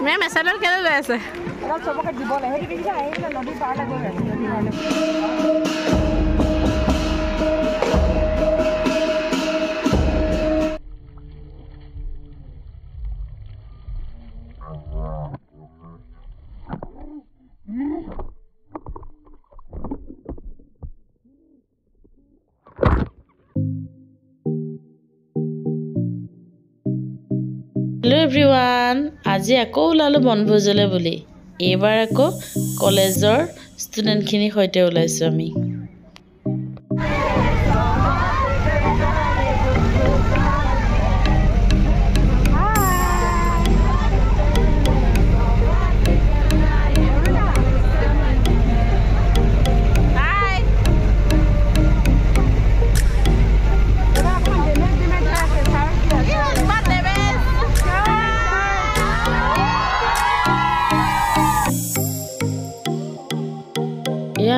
Ma'am ऐसा डर क्या ले ऐसे सबके जीवन है कि देखिए आई ना नदी पार लगे नदी वाले हेलो एवरीवन आज আকৌ ওলালো বনভোজলে বুলি এবাৰ আকৌ কলেজৰ ষ্টুডেণ্টখিনি সৈতে ওলাইছো আমি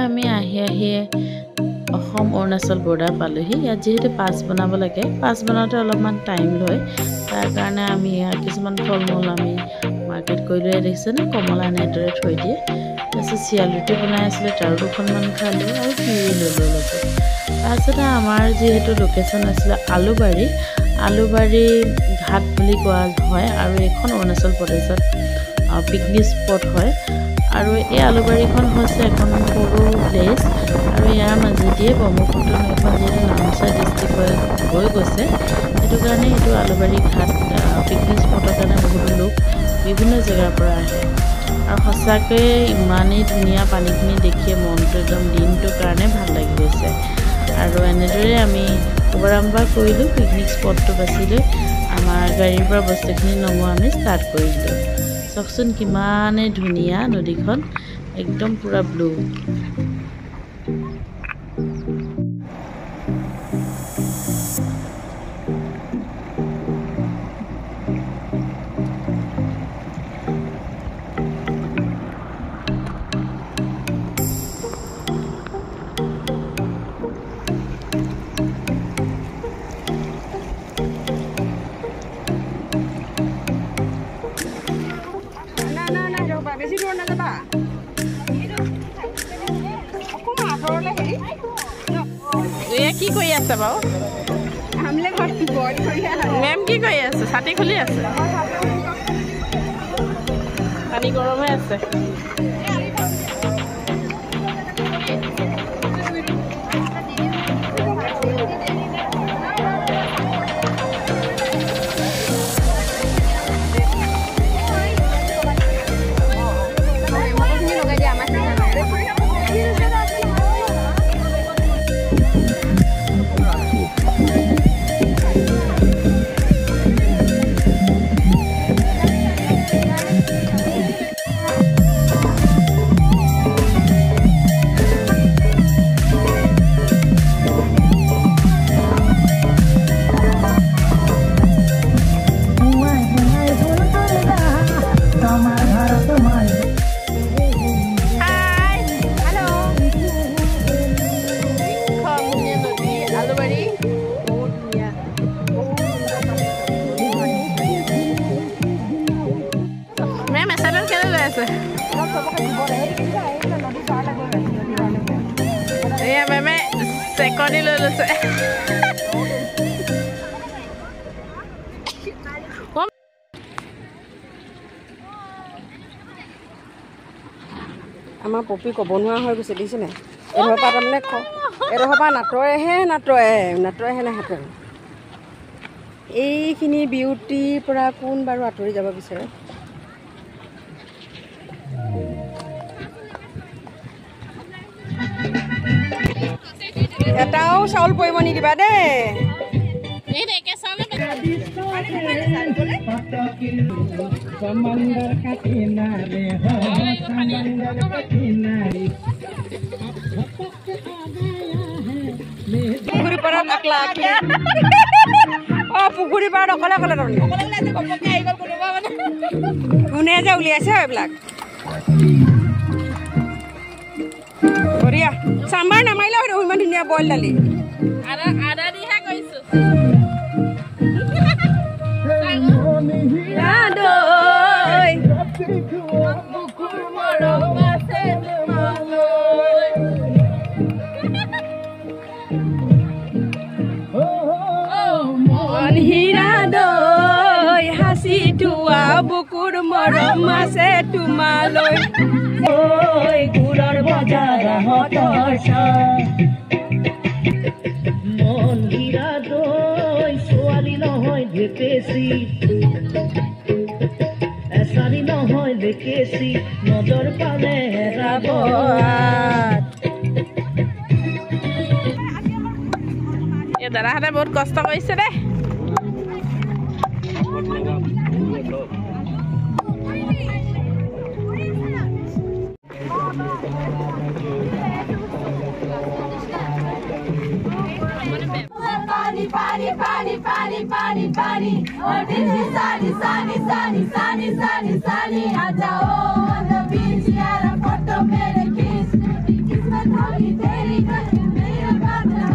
আমি আহি অসম অৰুণাচল বৰ্ডাৰ পালোহি ইয়াত যেহেতু পাছ বনাব লাগে পাছ বনাওঁতে অলপমান টাইম লয় তাৰ কাৰণে আমি কিছুমান ফলমূল আমি মাৰ্কেট কৰিলো দেখিছেনে কমলা নেটৰে থৈ দিয়ে তাৰপিছত চিয়াল ৰুটি বনাই আছিলে তাৰ দুখনমান খালোঁ আৰু পিৰি ল'লো অলপ তাৰপিছতে আমাৰ যিহেতু লোকেশ্যন আছিলে আলুবাৰী ঘাট বুলি কোৱা হয় আৰু এখন অৰুণাচল প্ৰদেশত পিকনিক স্পট হয় আৰু এই আলুবাৰীখন হৈছে এখন সৰু প্লেচ আৰু ইয়াৰ মাজেদিয়ে ব্ৰহ্মপুত্ৰ নৈখন যিহেতু নামচাই ডিষ্ট্ৰিক্ট হৈ গৈছে সেইটো কাৰণে এইটো আলুবাৰী ঘাট পিকনিক স্পটৰ কাৰণে বহুতো লোক বিভিন্ন জেগাৰ পৰা আহে আৰু সঁচাকৈ ইমানেই ধুনীয়া পানীখিনি দেখিয়ে মনটো একদম দিনটোৰ কাৰণে ভাল লাগি গৈছে আৰু এনেদৰে আমি শুভাৰম্ভ কৰিলোঁ পিকনিক স্পটটো বাছি লৈ আমাৰ গাড়ীৰ পৰা বস্তুখিনি নমোৱা আমি ষ্টাৰ্ট কৰিলোঁ চাওকচোন কিমানে ধুনীয়া নদীখন একদম পুৰা ব্লু কি কৰি আছে বাৰু মেম কি কৰি আছে ছাতি খুলি আছে পানী গৰম হৈ আছে চেকনি লৈ লৈছে আমাৰ পপি ক'ব নোৱাৰা হৈ গৈছে দেখিছেনে এডোখৰ পৰা তাৰমানে এডোখৰ পৰা নাটৰেহে নাহাতৰে এইখিনি বিউটিৰ পৰা কোন বাৰু আঁতৰি যাব বিচাৰে এটাও চাউল পৰিব নিদিবা দেই পুখুৰী পাৰত পুখুৰী পাৰত অকলে অকলে কোনে যে উলিয়াইছে এইবিলাক বঢ়িয়া চাম্বাৰ নামাৰিলে ইমান ধুনীয়া বইল দালি আদা দিহে কৰিছো লৈ ঐ গুৰৰ বজাৰ মন হীৰা দৈ ছোৱালী নহয় ঢেকেচি এচাৰি নহয় ঢেকেচি নজৰ পালে হেৰাব এই দাদাহঁতে বহুত কষ্ট কৰিছে দেই Pani, pani, pani, pani, pani. Oh, this is sunny, sunny, sunny, sunny, sunny, sunny. Ajao on the beach, yeah, a photo made a kiss. Kiss my doggy, Terry, cut him, made a bottle,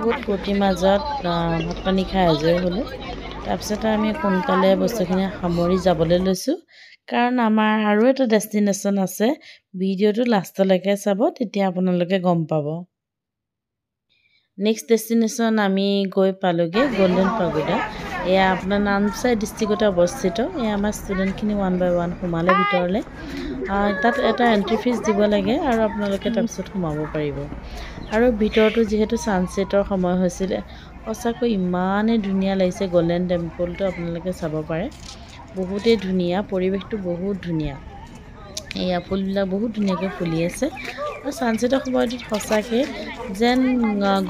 বহুত ফূৰ্তিৰ মাজত ভাত পানী খাই আজৰি হ'লোঁ তাৰপিছত আমি সোনকালে বস্তুখিনি সামৰি যাবলৈ লৈছোঁ কাৰণ আমাৰ আৰু এটা ডেষ্টিনেশ্যন আছে ভিডিঅ'টো লাষ্টলৈকে চাব তেতিয়া আপোনালোকে গম পাব নেক্সট ডেষ্টিনেশ্যন আমি গৈ পালোঁগৈ গল্ডেন পাগোডা এয়া আপোনাৰ নামচাই ডিষ্ট্ৰিক্টতে অৱস্থিত এয়া আমাৰ ষ্টুডেণ্টখিনি 1 by 1 সোমালে ভিতৰলৈ তাত এটা এণ্ট্ৰি ফিজ দিব লাগে আৰু আপোনালোকে তাৰপিছত সোমাব পাৰিব আৰু ভিতৰতো যিহেতু ছানছেটৰ সময় হৈছিলে সঁচাকৈ ইমানেই ধুনীয়া লাগিছে গল্ডেন টেম্পলটো আপোনালোকে চাব পাৰে বহুতেই ধুনীয়া পৰিৱেশটো বহুত ধুনীয়া এয়া ফুলবিলাক বহুত ধুনীয়াকৈ ফুলি আছে আৰু ছানছেটৰ সময়টোত সঁচাকৈ যেন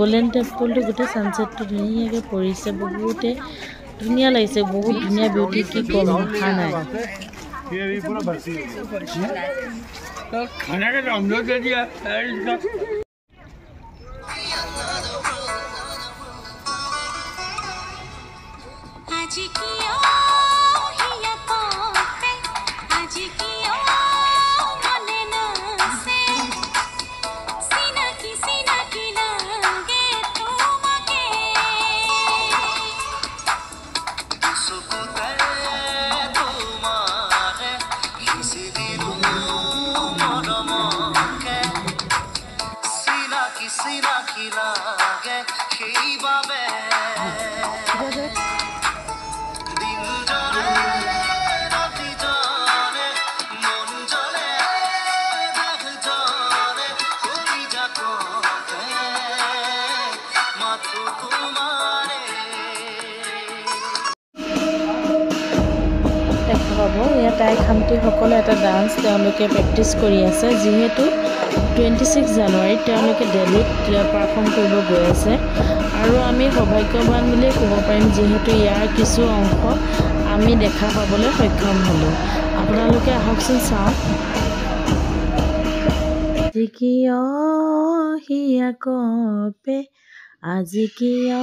গল্ডেন টেম্পলটো গোটেই ছানছেটটো ধুনীয়াকৈ পৰিছে বহুতেই ধুনীয়া লাগিছে বহুত ধুনীয়া বিউটি কি ক'ম ভাষা নাই खाना का डाउनलोड कर दिया হ'ব ইয়াত টাই খামতিসকলে এটা ডান্স তেওঁলোকে প্ৰেক্টিছ কৰি আছে যিহেতু 26 জানুৱাৰীত তেওঁলোকে দিল্লীত পাৰফৰ্ম কৰিব গৈ আছে আৰু আমি সৌভাগ্যৱান বুলিয়ে ক'ব পাৰিম যিহেতু ইয়াৰ কিছু অংশ আমি দেখা পাবলৈ সক্ষম হ'লোঁ আপোনালোকে আহকচোন চাওঁ কিয় হিয়া কপে আজি কিয়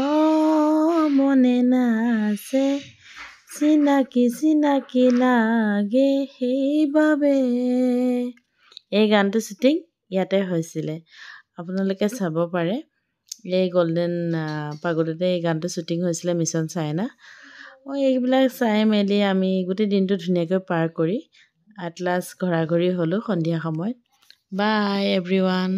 মনে নাছে চিনাকি চিনাকি লাগে সেইবাবে এই গানটো শ্বুটিং ইয়াতে হৈছিলে আপোনালোকে চাব পাৰে এই গল্ডেন পাগোডাতে এই গানটো শ্বুটিং হৈছিলে মিছন চাইনা এইবিলাক চাই মেলি আমি গোটেই দিনটো ধুনীয়াকৈ পাৰ কৰি এট লাষ্ট ঘৰা ঘৰি হ'লোঁ সন্ধিয়া সময়ত বাই এভৰিৱান